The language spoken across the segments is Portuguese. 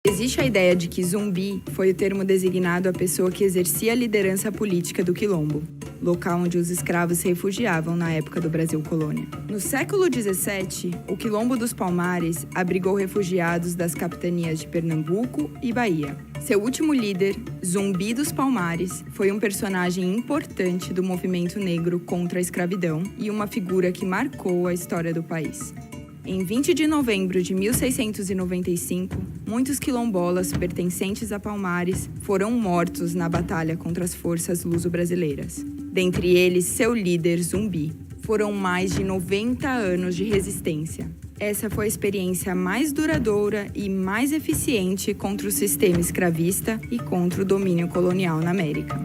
Existe a ideia de que zumbi foi o termo designado à pessoa que exercia a liderança política do Quilombo, local onde os escravos se refugiavam na época do Brasil colônia. No século XVII, o Quilombo dos Palmares abrigou refugiados das capitanias de Pernambuco e Bahia. Seu último líder, Zumbi dos Palmares, foi um personagem importante do movimento negro contra a escravidão e uma figura que marcou a história do país. Em 20 de novembro de 1695, muitos quilombolas pertencentes a Palmares foram mortos na batalha contra as forças luso-brasileiras. Dentre eles, seu líder, Zumbi. Foram mais de 90 anos de resistência. Essa foi a experiência mais duradoura e mais eficiente contra o sistema escravista e contra o domínio colonial na América.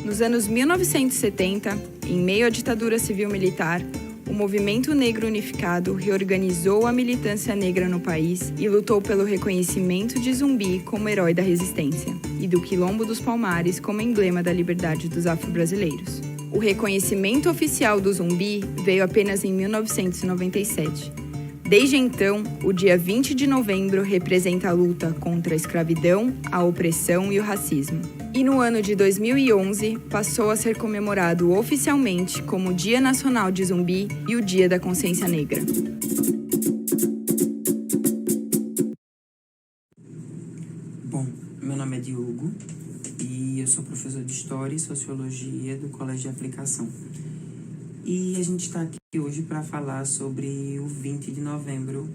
Nos anos 1970, em meio à ditadura civil-militar, o Movimento Negro Unificado reorganizou a militância negra no país e lutou pelo reconhecimento de Zumbi como herói da resistência e do Quilombo dos Palmares como emblema da liberdade dos afro-brasileiros. O reconhecimento oficial do Zumbi veio apenas em 1997. Desde então, o dia 20 de novembro representa a luta contra a escravidão, a opressão e o racismo. E no ano de 2011, passou a ser comemorado oficialmente como o Dia Nacional de Zumbi e o Dia da Consciência Negra. Bom, meu nome é Diogo e eu sou professor de História e Sociologia do Colégio de Aplicação. E a gente está aqui hoje para falar sobre o 20 de novembro,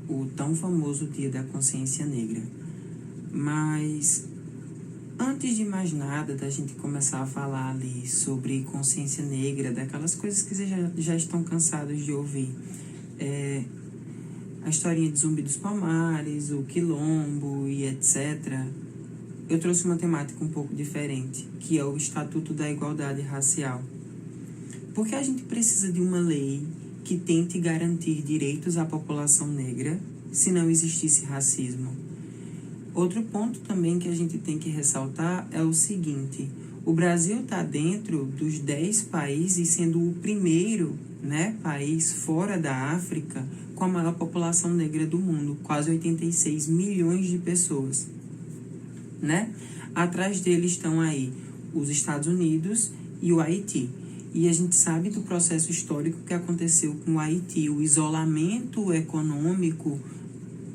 o tão famoso Dia da Consciência Negra. Mas antes de mais nada, da gente começar a falar ali sobre consciência negra, daquelas coisas que vocês já estão cansados de ouvir, a historinha de Zumbi dos Palmares, o Quilombo e etc., eu trouxe uma temática um pouco diferente, que é o Estatuto da Igualdade Racial. Porque a gente precisa de uma lei que tente garantir direitos à população negra se não existisse racismo. Outro ponto também que a gente tem que ressaltar é o seguinte: o Brasil está dentro dos 10 países, sendo o primeiro, país fora da África com a maior população negra do mundo, quase 86 milhões de pessoas. Atrás dele estão aí os Estados Unidos e o Haiti. E a gente sabe do processo histórico que aconteceu com o Haiti, o isolamento econômico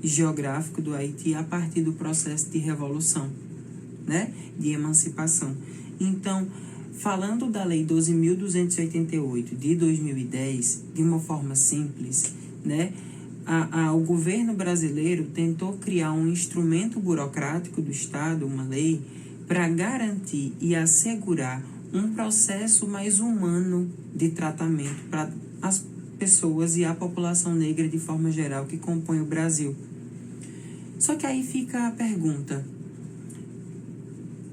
e geográfico do Haiti a partir do processo de revolução, de emancipação. Então, falando da Lei 12.288 de 2010, de uma forma simples, o governo brasileiro tentou criar um instrumento burocrático do Estado, uma lei, para garantir e assegurar um processo mais humano de tratamento para as pessoas e a população negra de forma geral que compõe o Brasil. Só que aí fica a pergunta: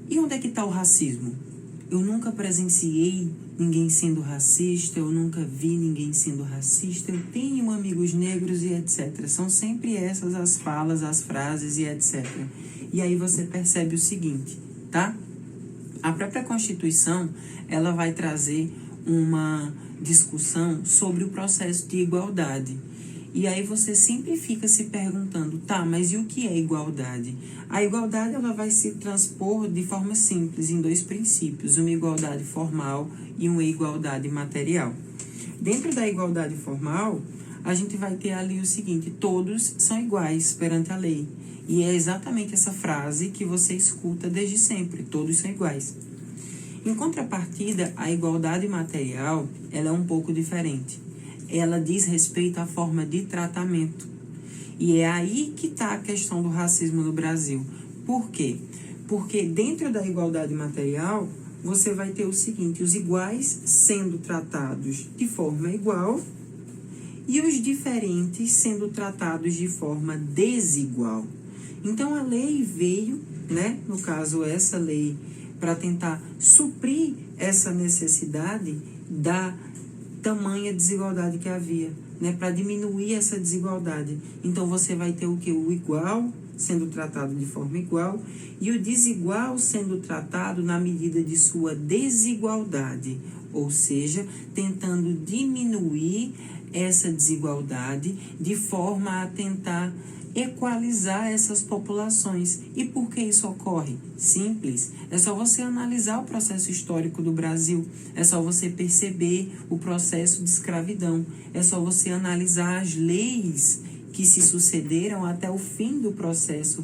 e onde é que está o racismo? Eu nunca presenciei ninguém sendo racista, eu nunca vi ninguém sendo racista, eu tenho amigos negros e etc. São sempre essas as falas, as frases e etc. E aí você percebe o seguinte, A própria Constituição, ela vai trazer uma discussão sobre o processo de igualdade. E aí você sempre fica se perguntando, mas e o que é igualdade? A igualdade, ela vai se transpor de forma simples em 2 princípios, uma igualdade formal e uma igualdade material. Dentro da igualdade formal, a gente vai ter ali o seguinte: todos são iguais perante a lei. E é exatamente essa frase que você escuta desde sempre: todos são iguais. Em contrapartida, a igualdade material, ela é um pouco diferente. Ela diz respeito à forma de tratamento. E é aí que está a questão do racismo no Brasil. Por quê? Porque dentro da igualdade material, você vai ter o seguinte: os iguais sendo tratados de forma igual e os diferentes sendo tratados de forma desigual. Então, a lei veio, no caso, essa lei, para tentar suprir essa necessidade da tamanha desigualdade que havia, para diminuir essa desigualdade. Então, você vai ter o quê? O igual sendo tratado de forma igual e o desigual sendo tratado na medida de sua desigualdade, ou seja, tentando diminuir essa desigualdade de forma a tentar equalizar essas populações. E por que isso ocorre? Simples. É só você analisar o processo histórico do Brasil. É só você perceber o processo de escravidão. É só você analisar as leis que se sucederam até o fim do processo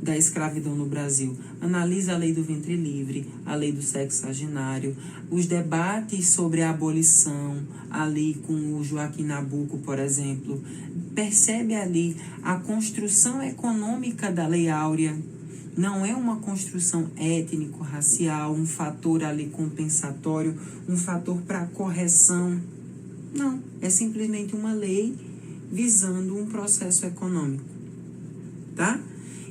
da escravidão no Brasil. Analisa a lei do ventre livre, a lei do sexagenário, os debates sobre a abolição, ali com o Joaquim Nabuco, por exemplo. Percebe ali a construção econômica da Lei Áurea. Não é uma construção étnico-racial, um fator ali compensatório, um fator para correção. Não, é simplesmente uma lei visando um processo econômico, tá?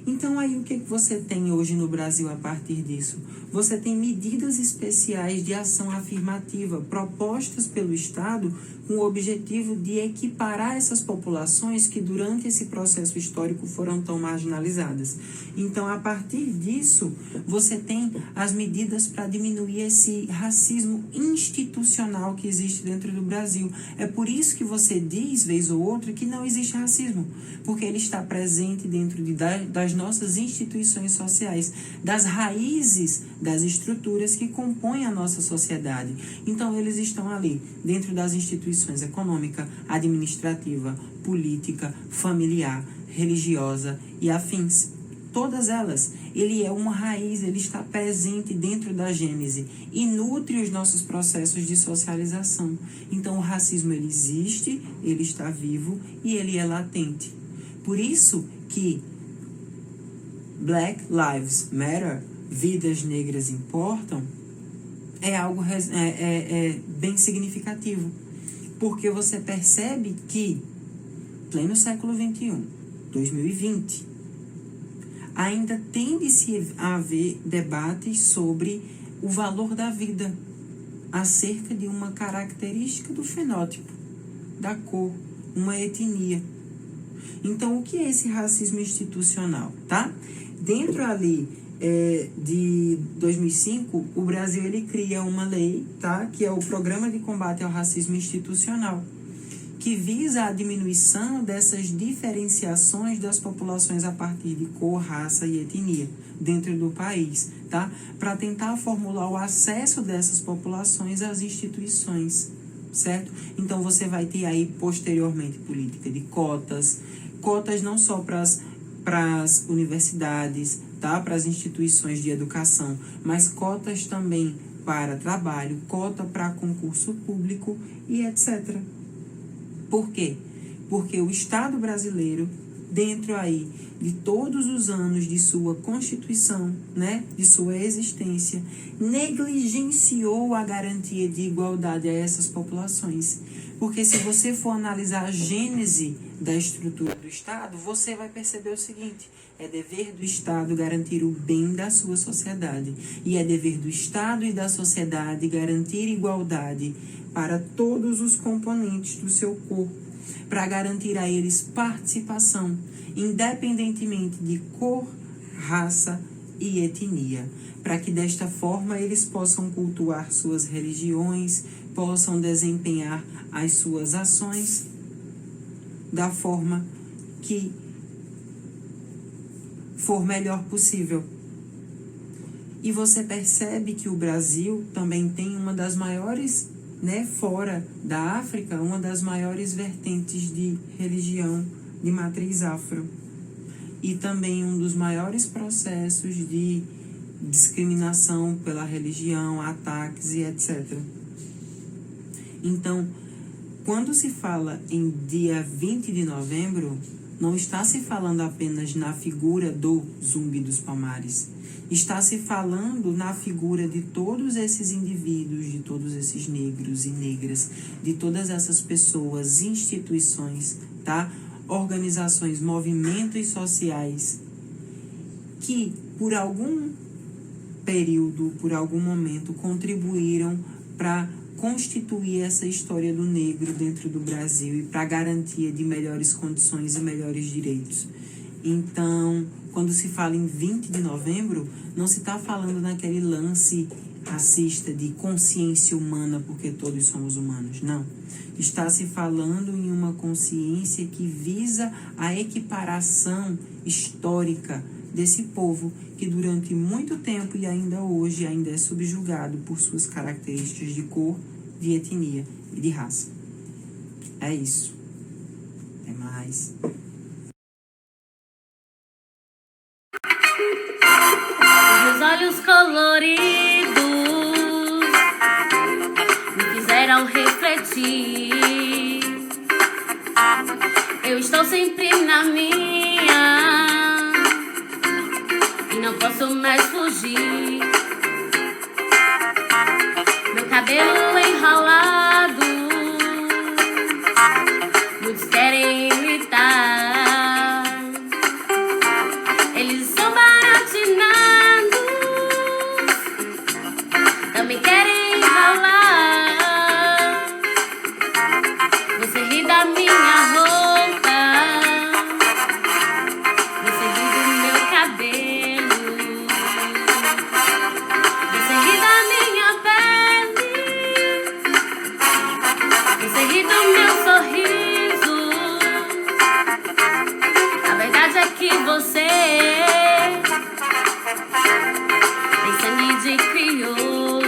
Então, aí, o que você tem hoje no Brasil a partir disso? Você tem medidas especiais de ação afirmativa propostas pelo Estado com o objetivo de equiparar essas populações que, durante esse processo histórico, foram tão marginalizadas. Então, a partir disso, você tem as medidas para diminuir esse racismo institucional que existe dentro do Brasil. É por isso que você diz, vez ou outra, que não existe racismo, porque ele está presente dentro das nossas instituições sociais, das raízes das estruturas que compõem a nossa sociedade. Então, eles estão ali, dentro das instituições econômica, administrativa, política, familiar, religiosa e afins. Todas elas. Ele é uma raiz, ele está presente dentro da gênese e nutre os nossos processos de socialização. Então, o racismo, ele existe, ele está vivo e ele é latente. Por isso que Black Lives Matter, vidas negras importam, é algo bem significativo. Porque você percebe que, pleno século XXI, 2020, ainda tende-se a haver debates sobre o valor da vida, acerca de uma característica do fenótipo, da cor, uma etnia. Então, o que é esse racismo institucional, tá? Dentro ali de 2005, o Brasil ele cria uma lei, tá? Que é o Programa de Combate ao Racismo Institucional, que visa a diminuição dessas diferenciações das populações a partir de cor, raça e etnia dentro do país, tá? Para tentar formular o acesso dessas populações às instituições, certo? Então, você vai ter aí, posteriormente, política de cotas não só para as universidades, tá? Para as instituições de educação, mas cotas também para trabalho, cota para concurso público e etc. Por quê? Porque o Estado brasileiro, dentro aí de todos os anos de sua Constituição, né, de sua existência, negligenciou a garantia de igualdade a essas populações. Porque se você for analisar a gênese da estrutura do Estado, você vai perceber o seguinte: é dever do Estado garantir o bem da sua sociedade. E é dever do Estado e da sociedade garantir igualdade para todos os componentes do seu corpo, para garantir a eles participação, independentemente de cor, raça e etnia, para que desta forma eles possam cultuar suas religiões, possam desempenhar as suas ações da forma que for melhor possível. E você percebe que o Brasil também tem uma das maiores, fora da África, uma das maiores vertentes de religião de matriz afro. E também um dos maiores processos de discriminação pela religião, ataques e etc. Então, quando se fala em dia 20 de novembro, não está se falando apenas na figura do Zumbi dos Palmares. Está se falando na figura de todos esses indivíduos, de todos esses negros e negras, de todas essas pessoas, instituições, tá? Organizações, movimentos sociais que, por algum período, por algum momento, contribuíram para constituir essa história do negro dentro do Brasil e para a garantia de melhores condições e melhores direitos. Então, quando se fala em 20 de novembro, não se está falando naquele lance racista de consciência humana, porque todos somos humanos. Não. Está se falando em uma consciência que visa a equiparação histórica desse povo que durante muito tempo e ainda hoje ainda é subjugado por suas características de cor, de etnia e de raça. É isso. É mais. Meus olhos coloridos me fizeram refletir. Eu estou sempre na minha e não posso mais fugir. Meu cabelo enrolado, muitos querem imitar. Eles são baratinados, também querem enrolar. Você ri da minha roupa, você ri do meu cabelo, você ri da minha pele, você ri do meu sorriso. A verdade é que você tem sangue de crioulo,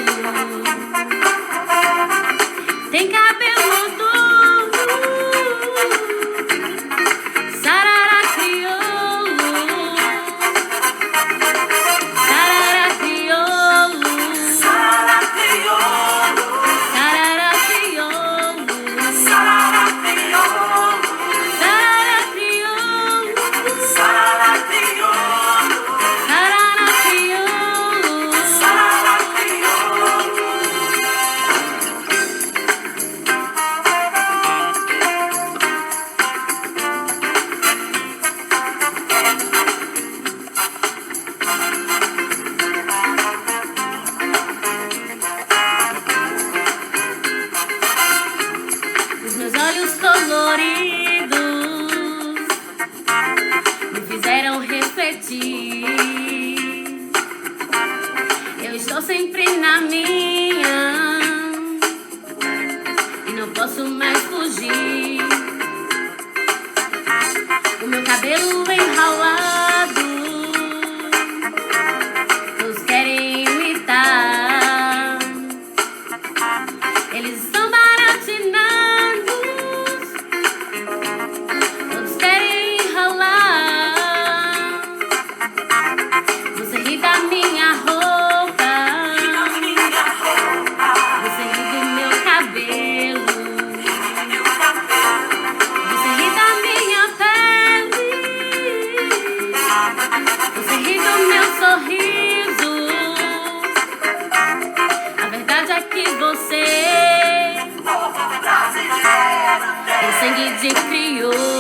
tem cabelo duro, sarara crioulo, sarara crioulo, sarara crioulo, sarara crioulo, sarara crioulo, sarara crioulo, sarara crioulo, sarara crioulo, sarara crioulo. Os meus olhos coloridos me fizeram refletir. Eu estou sempre na minha e não posso mais fugir. O meu cabelo enrolado, todos querem imitar. Eles estão baratinados, todos querem enrolar. Você ri da minha roupa, você ri do meu cabelo, você ri da minha pele, você ri do meu sorriso. A verdade é que você tem sangue de crioulo,